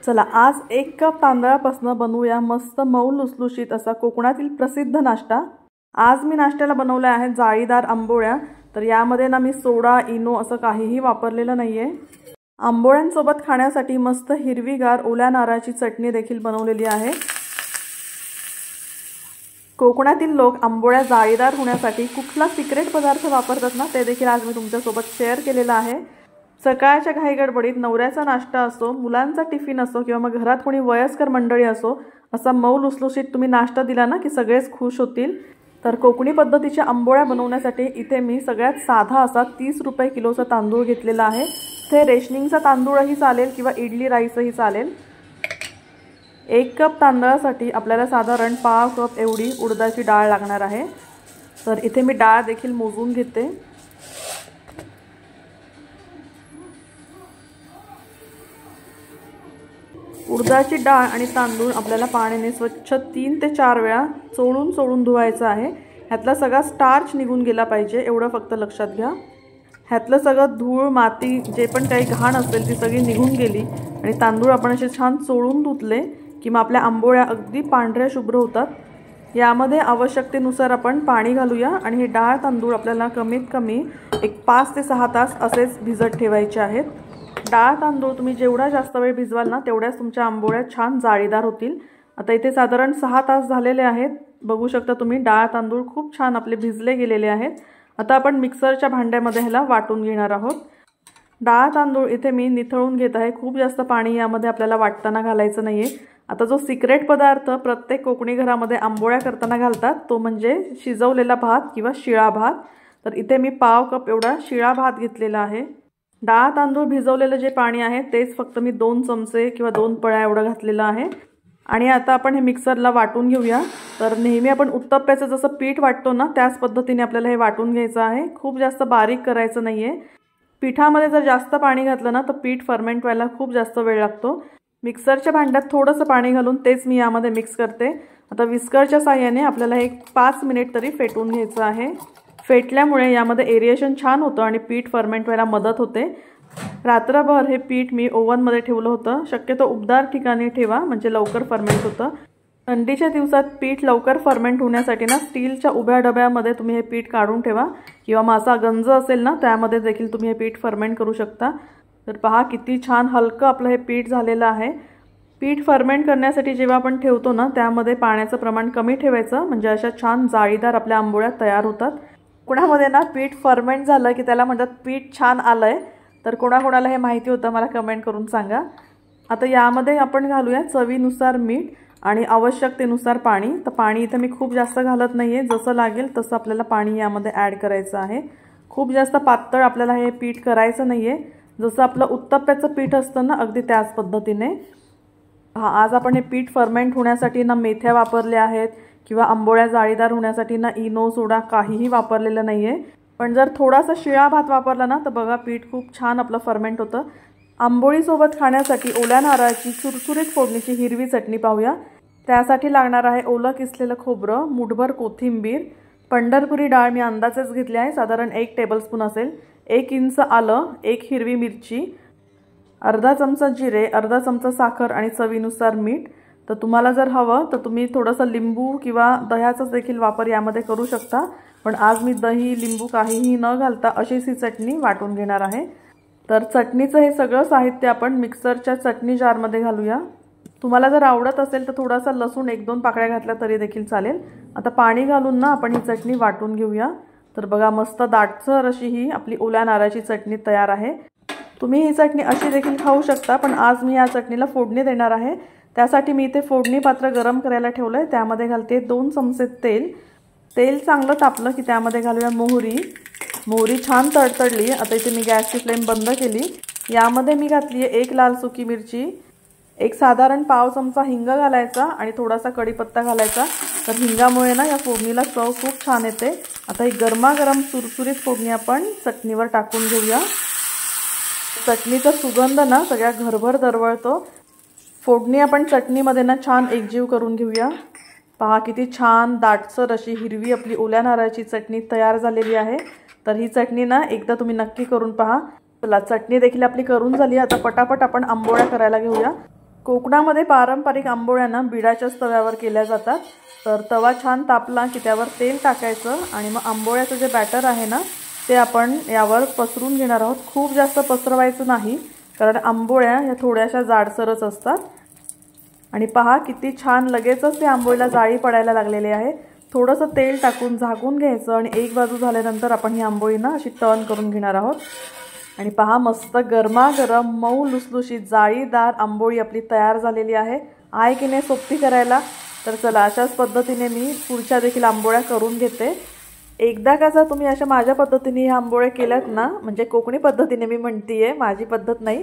चला आज 1 कप तांदळापासून बनवूया मस्त मऊ लुसलुशीत असा कोकणातील प्रसिद्ध नाश्ता। आज मी नाश्त्याला बनवल्या आहेत जाळीदार आंबोळ्या। तर यामध्ये ना मी सोडा इनो असं काहीही वापरलेलं नाहीये। आंबोळ्यांसोबत खाण्यासाठी मस्त हिरवीगार ओल्या नारळाची चटणी देखील बनवलेली आहे। कोकणातील लोक आंबोळ्या जाळीदार होण्यासाठी कुठला सिक्रेट पदार्थ वापरतात ना ते देखील आज मी तुमच्यासोबत शेअर केलेला आहे। सकाळच्या घाईगडबडीत नवऱ्याचा नाश्ता असो, मुलांचा टिफिन असो किंवा मग घरात कोणी वयस्कर मंडळी असो, असा मऊ लुसलुशीत तुम्ही नाश्ता दिला ना की सगळेच खुश होतील। तर कोकणी पद्धतीच्या आंबोळ्या बनवण्यासाठी इथे मी सगळ्यात साधा असा 30 रुपये किलोचा तांदूळ घेतलेला आहे। ते रेशनिंगचा तांदूळही चालेल किंवा इडली राईसही चालेल। 1 कप तांदळासाठी आपल्याला साधारण पाव कप एवढी उडदाची डाळ लागणार आहे। तर इथे मी डाळ देखील मोजून घेते। उडदाची डाळ आणि तांदूळ आपल्याला पाण्याने स्वच्छ 3 ते 4 वेळा चोळून धुवायचं आहे। ह्यातला सगळा स्टार्च निघून गेला पाहिजे, एवढं फक्त लक्षात घ्या। ह्यातलं सगळं धूळ माती जे पण काही घाण असेल ती सगळी निघून गेली आणि तांदूळ आपण असे छान चोळून धुतले की मग आपल्या आंबोळ्या अगदी पांढऱ्या शुभ्र होतात। यामध्ये आवश्यकतेनुसार आपण पाणी घालूया आणि हे डाळ तांदूळ आपल्याला कमीत कमी एक 5 ते 6 तास असेच भिजत ठेवायचे आहेत। डाळ तांदूळ तुम्ही जेवढा जास्त वेळ भिजवाल ना तेवढ्याच तुमच्या आंबोळ्या छान जाळीदार होतील। आता इथे साधारण 6 तास झालेले आहेत। बघू शकता तुम्ही डाळ तांदूळ खूप छान आपले भिजले गेलेले आहेत। आता आपण मिक्सरच्या भांड्यामध्ये ह्याला वाटून घेणार आहोत। डाळ तांदूळ इथे मी निथळून घेत आहे। खूप जास्त पाणी यामध्ये आपल्याला वाटताना घालायचं नाहीये। आता जो सिक्रेट पदार्थ प्रत्येक कोकणी घरामध्ये आंबोळ्या करताना घालतात तो म्हणजे शिजवलेला भात किंवा शिळा भात। तर इथे मी पाव कप एवढा शिळा भात घेतलेला आहे। डाळ तांदूळ भिजवलेलं जे पाणी आहे तेच फक्त मी 2 चमचे किंवा 2 पळ्या एवढं घातलेलं आहे। आणि आता आपण हे मिक्सरला वाटून घेऊया। तर नेहमी आपण उत्तप्प्याचं जसं पीठ वाटतो ना त्याच पद्धतीने आपल्याला हे वाटून घ्यायचं आहे। खूप जास्त बारीक करायचं नाहीये। पिठामध्ये जर जास्त पाणी घातलं ना तर पीठ फर्मेंट व्हायला खूप जास्त वेळ लागतो। मिक्सरच्या भांड्यात थोडंसं पाणी घालून तेच मी यामध्ये मिक्स करते। आता विस्करच्या साहाय्याने आपल्याला हे 5 मिनिट तरी फेटून घ्यायचं आहे। फेटल्यामुळे यामध्ये एरिएशन छान होतं आणि पीठ फर्मेंट व्हायला मदत होते। रात्रभर हे पीठ मी ओव्हनमध्ये ठेवलं होतं। शक्यतो उबदार ठिकाणी ठेवा म्हणजे लवकर फर्मेंट होतं। थंडीच्या दिवसात पीठ लवकर फर्मेंट होण्यासाठी ना स्टीलच्या उभ्या डब्यामध्ये तुम्ही हे पीठ काढून ठेवा किंवा मासा गंज असेल ना त्यामध्ये देखील तुम्ही हे पीठ फर्मेंट करू शकता। तर पहा किती छान हलकं आपलं हे पीठ झालेलं आहे। पीठ फर्मेंट करण्यासाठी जेव्हा आपण ठेवतो ना त्यामध्ये पाण्याचं प्रमाण कमी ठेवायचं म्हणजे अशा छान जाळीदार आपल्या आंबोळ्या तयार होतात। कोणामध्ये ना पीठ फर्मेंट झालं की त्याला म्हणतात पीठ छान आलंय। तर कोणाकोणाला हे माहिती होतं मला कमेंट करून सांगा। आता यामध्ये आपण घालूया चवीनुसार मीठ आणि आवश्यकतेनुसार पाणी। तर पाणी इथे मी खूप जास्त घालत नाहीये, जसं लागेल तसं आपल्याला पाणी यामध्ये ॲड करायचं आहे। खूप जास्त पातळ आपल्याला हे पीठ करायचं नाहीये, जसं आपलं उत्तप्प्याचं पीठ असतं ना अगदी त्याच पद्धतीने। आज आपण हे पीठ फर्मेंट होण्यासाठी ना मेथ्या वापरल्या आहेत किंवा आंबोळ्या जाळीदार होण्यासाठी ना इनो सोडा काहीही वापरलेलं नाहीये। पण जर थोडासा शिळा भात वापरला ना तर बघा पीठ खूप छान आपलं फर्मेंट होतं। आंबोळीसोबत खाण्यासाठी ओल्या नारळाची चुरचुरीत फोडणीची हिरवी चटणी पाहूया। त्यासाठी लागणार आहे ओलं किसलेलं खोबरं, मुठभर कोथिंबीर, पंढरपुरी डाळ मी अंदाजेच घेतली आहे, साधारण 1 टेबलस्पून असेल, 1 इंच आलं, 1 हिरवी मिरची, अर्धा चमचा जिरे, अर्धा चमचा साखर आणि चवीनुसार मीठ। तर तुम्हाला जर हवं तर तुम्ही थोडंसं लिंबू किंवा दह्याचा देखील वापर यामध्ये करू शकता। पण आज मी दही लिंबू काहीही न घालता अशीच ही चटणी वाटून घेणार आहे। तर चटणीचं हे सगळं साहित्य आपण मिक्सरच्या चटणी जारमध्ये घालूया। तुम्हाला जर आवडत असेल तर थोडासा लसूण 1-2 पाकळ्या घातल्या तरी देखील चालेल। आता पाणी घालून ना आपण ही चटणी वाटून घेऊया। तर बघा मस्त दाटसर अशी ही आपली ओल्या नारळाची चटणी तयार आहे। तुम्ही ही चटणी अशी देखील खाऊ शकता, पण आज मी या चटणीला फोडणी देणार आहे। त्यासाठी मी इथे फोडणी पात्र गरम करायला ठेवलंय। त्यामध्ये घालते 2 चमचे तेल। तेल चांगलं तापलं की त्यामध्ये घालूया मोहरी। मोहरी छान तडतडली। आता इथे मी गॅसची फ्लेम बंद केली। यामध्ये मी घातली आहे 1 लाल सुकी मिरची, एक साधारण पाव चमचा हिंग घालायचा आणि थोडासा कढीपत्ता घालायचा। तर हिंगामुळे ना या फोडणीला चव खूप छान येते। आता ही गरमागरम सुरसुरीत फोडणी आपण चटणीवर टाकून घेऊया। चटणीचा सुगंध ना सगळ्या घरभर दरवळतो। फोडणी आपण चटणीमध्ये ना छान एकजीव करून घेऊया। पहा किती छान दाटसर अशी हिरवी आपली ओल्या नारळाची चटणी तयार झालेली आहे। तर ही चटणी ना एकदा तुम्ही नक्की करून पहा। चला चटणी देखील आपली करून झाली। आता पटापट आपण आंबोळ्या करायला घेऊया। कोकणामध्ये पारंपरिक आंबोळ्यांना बिडाच्याच तव्यावर केल्या जातात। तर तवा छान तापला की त्यावर तेल टाकायचं आणि मग आंबोळ्याचं जे बॅटर आहे ना ते आपण यावर पसरून घेणार आहोत। खूप जास्त पसरवायचं नाही कारण आंबोळ्या ह्या थोड्याशा जाडसरच असतात। आणि पहा किती छान लगेचच ते आंबोळीला जाळी पडायला लागलेली आहे। थोडंसं तेल टाकून झाकून घ्यायचं आणि एक बाजू झाल्यानंतर आपण ही आंबोळी ना अशी टर्न करून घेणार आहोत। आणि पहा मस्त गरमागरम मऊ लुसलुशीत जाळीदार आंबोळी आपली तयार झालेली आहे की नाही सोपी करायला। तर चला अशाच पद्धतीने मी पुढच्या देखील आंबोळ्या करून घेते। एकदा का जर तुम्ही अशा माझ्या पद्धतीने ह्या आंबोळ्या केल्यात ना, म्हणजे कोकणी पद्धतीने मी म्हणतीये, माझी पद्धत नाही,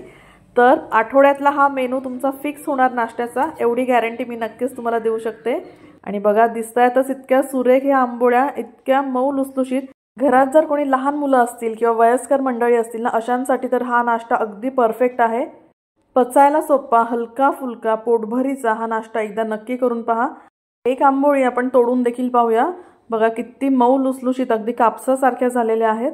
तर आठवड्यातला हा मेनू तुमचा फिक्स होणार नाश्त्याचा, एवढी गॅरंटी मी नक्कीच तुम्हाला देऊ शकते। आणि बघा दिसतायतच इतक्या सुरेख ह्या आंबोळ्या, इतक्या मऊ लुसलुशीत। घरात जर कोणी लहान मुलं असतील किंवा वयस्कर मंडळी असतील ना, अशांसाठी तर हा नाश्ता अगदी परफेक्ट आहे। पचायला सोपा, हलका फुलका, पोटभरीचा हा नाश्ता एकदा नक्की करून पहा। एक आंबोळी आपण तोडून देखील पाहूया। बघा किती मऊ लुसलुशीत, अगदी कापसासारख्या झालेल्या आहेत।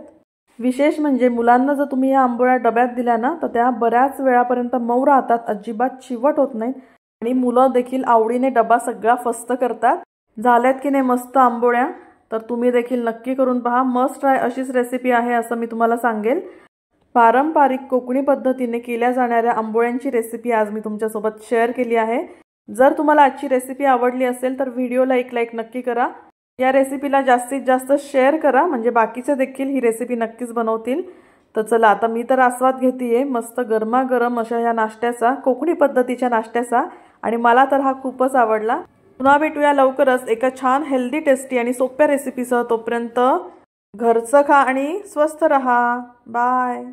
विशेष म्हणजे मुलांना जर तुम्ही या आंबोळ्या डब्यात दिल्या ना तर त्या बऱ्याच वेळापर्यंत मऊ राहतात, अजिबात चिवट होत नाहीत आणि मुलं देखील आवडीने डबा सगळा फस्त करतात। झाल्यात की नाही मस्त आंबोळ्या, तर तुम्ही देखील नक्की करून पहा। मस्ट ट्राय अशीच रेसिपी आहे असं मी तुम्हाला सांगेल। पारंपरिक कोकणी पद्धतीने केल्या जाणाऱ्या आंबोळ्यांची रेसिपी आज मी तुमच्यासोबत शेअर केली आहे। जर तुम्हाला आजची रेसिपी आवडली असेल तर व्हिडिओला एक लाईक नक्की करा। या रेसिपीला जास्तीत जास्त शेअर करा म्हणजे बाकीचे देखील ही रेसिपी नक्कीच बनवतील। तर चला आता मी तर आस्वाद घेतेय मस्त गरमागरम अशा या नाश्त्याचा, कोकणी पद्धतीच्या नाश्त्याचा, आणि मला तर हा खूपच आवडला। पुन्हा भेटूया लवकरच एका छान हेल्दी टेस्टी आणि सोप्या रेसिपीसह। तोपर्यंत घरचं खा आणि स्वस्थ रहा। बाय।